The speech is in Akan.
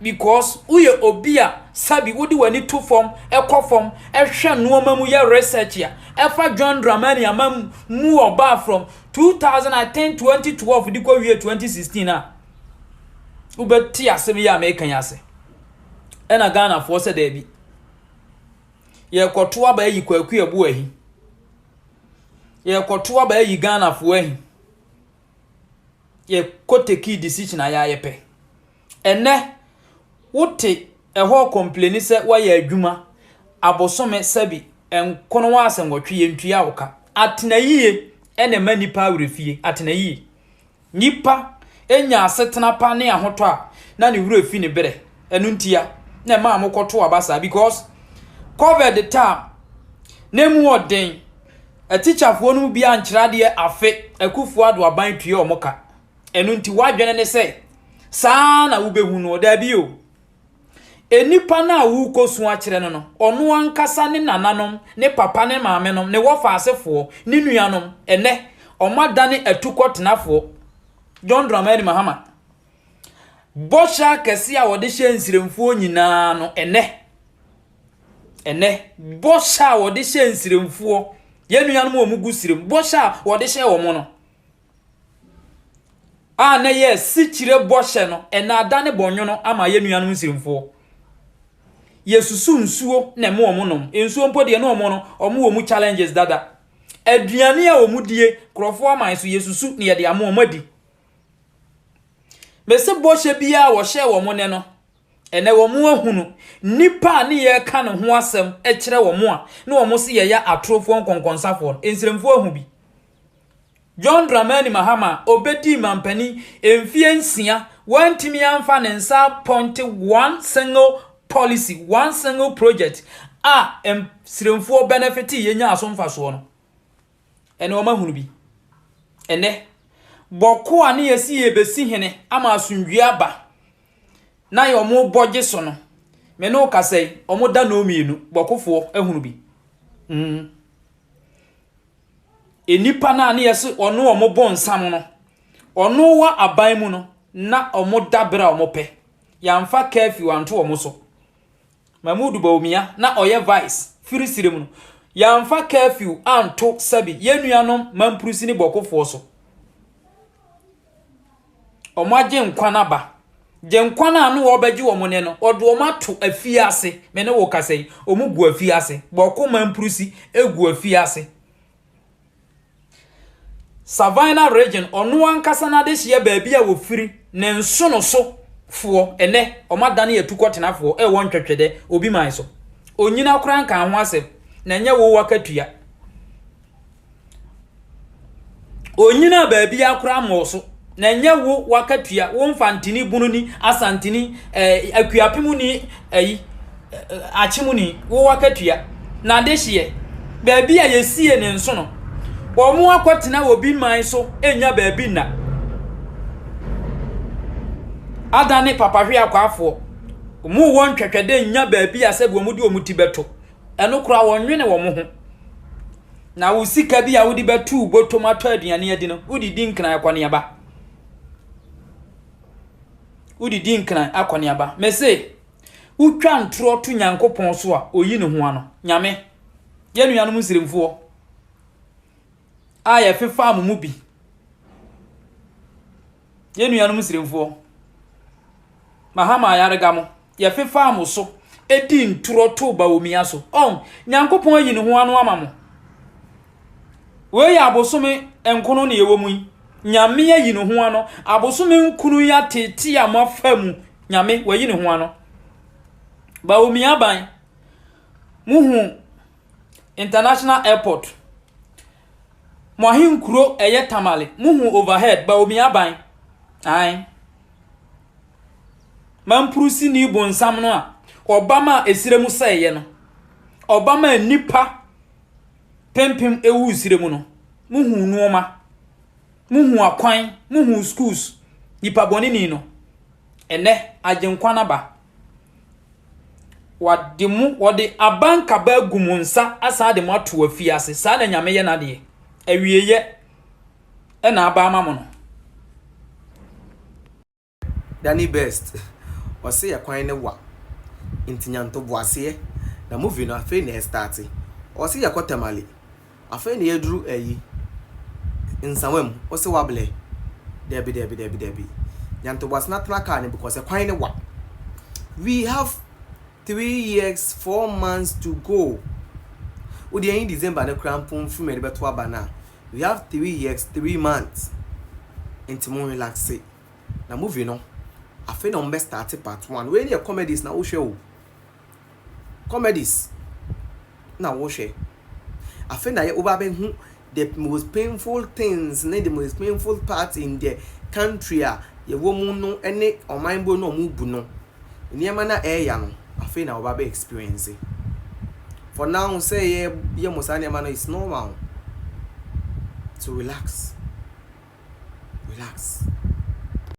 because uye obia sabi wodi wani to form ekọ form ehwe nuoma mu ye research ya efa John Dramani amam mu oba from 2010 2012 dikọ wie 2016 a ubeti asem ya American yase ena Ghana for se da bi ye koto aba yi kwaku ebu ahi ye koto aba yi Ghana for ahi ye koteki decision aya yepe ene wote eho complain se wa ya adwuma abosome sabi enkono wa asengotwe ye ntua woka atena yie ene manipa wurefie atena yie nipa enya asetena pa ne ahoto a na ne wurefie ne bere enu ntia na ma amokoto abasa because cover the time nemu oden a teacher fo no bia nkyerade afe akufu ado aban tue omoka enu nti wadwene ne se saa na wubehu no da bi o enipa na wu kosu akire no ono ankasa ne nananom ne papa ne maamenom ne wofa asefo ne nuanom ene omadane atukotenafo John Dramani Mahama bosha kesi a wode hye nsiremfo nyina no ene bosha wode hye nsiremfo ye nuanom omugu sirem bosha wode hye wo mo no a na ye sikire boshe no ena adane bonwono ama ye nuanom nsiremfo yesusu nsuo na me omonom ensuo mpode na omo no omo wo mu challenges dada aduane a omudie krofo aman so yesusu ne ye de amo omadi mese boshe bia wo hye wo mo ne no ene wo mo ahunu nipa ne ye ka no ho asem e kire wo mo a na wo mo se ye ya atrofo nkonkonsafo ensiremfo ahu bi John Dramani Mahama obedi mampani emfie nsia wantimi amfa ne nsa point one single policy one single project siremfo benefit yenya asomfa so no ene o mahunu bi ene boko ani yesi yebesi hene ama asundua ba na ye omo boje so no me no kasei omo da no mienu bokofo ehunu bi enipa na ani yesi ono omo bonsam no ono wa aban mu no na omo dabra omo pe yamfa curfew anto omo so Mamudu Baumia na oye vice firi sirem no yamfa curfew anto sabi yenuanom mamprusi ni bokofo so omaje nkwana ba je nkwana anu obaji wo mo ne no odo omato afiase me ne wo kasei omugu afiase boko mamprusi egu afiase Savannah region onu ankasa na de hye ba bia wo firi ne nso no so fo ene omadane yetukotenafo won twetwede obi man so onyina kura nkan ho asem na nya wo wakatua onyina ba bia kura mo so na nya wo wakatua wo mfantini bununi asantini akuapemu ni achemu ni wo wakatua na de hye ba bia yesie ne nso no wo mo akotena obi man so enya ba bi na adane papa hwe akwafo mu won twetwede nya baabi asebu mu di omuti beto eno kura wonwene wo mo ho na wo sika bi a wo di betu bo tomato aduane adi no wo di dinkran akwane aba wo di dinkran akwane aba mese wo twa ntro to nyankopon so a oyi ne ho ano nyame ye nuanom siremfo aya fefa mu bi ye nuanom siremfo Mahama yaregamo ye fefa amuso edi nturo to ba omia so nyankopon yi ne ho anu amamo we ya abosome enkono ne yewo mu nyame yi ne ho anu abosome nkunu ya tete ya mafamu nyame we yi ne ho anu ba omia ban muhu international airport mohin kuro eye tamale muhu overhead ba omia ban mamprusi ni bonsam no a obama esiremu sayeye no obama nipa pempem ewu siremu no muhu nuoma muhu akwan muhu schools nipa bonini no ene agenkwana ba wade abanka ba gumunsa asa de mato afiase sa na nyame ye na de awieye ena aba ama mo no Danny Best say a kwan ne wa intinyanto boase na movie no afi na start o say yakotemale afi na yeduru ayi nsawam o say wable debi nyanto boase na traka ne because kwan ne wa. We have 3 years 4 months to go. Odi in December na krampon film e beto abana. We have 3 years 3 months into more relax. Na movie no afi na mbe start part 1. We dey comedies na wo hwe o. Comedies na wo hwe. Afi na ye oba ben hu the most painful things, the most painful parts in the country ye wo mu no ene omanbo no mu bu no. Niyama na ya no afi na oba be experience. For now say ye musane man is normal. So relax.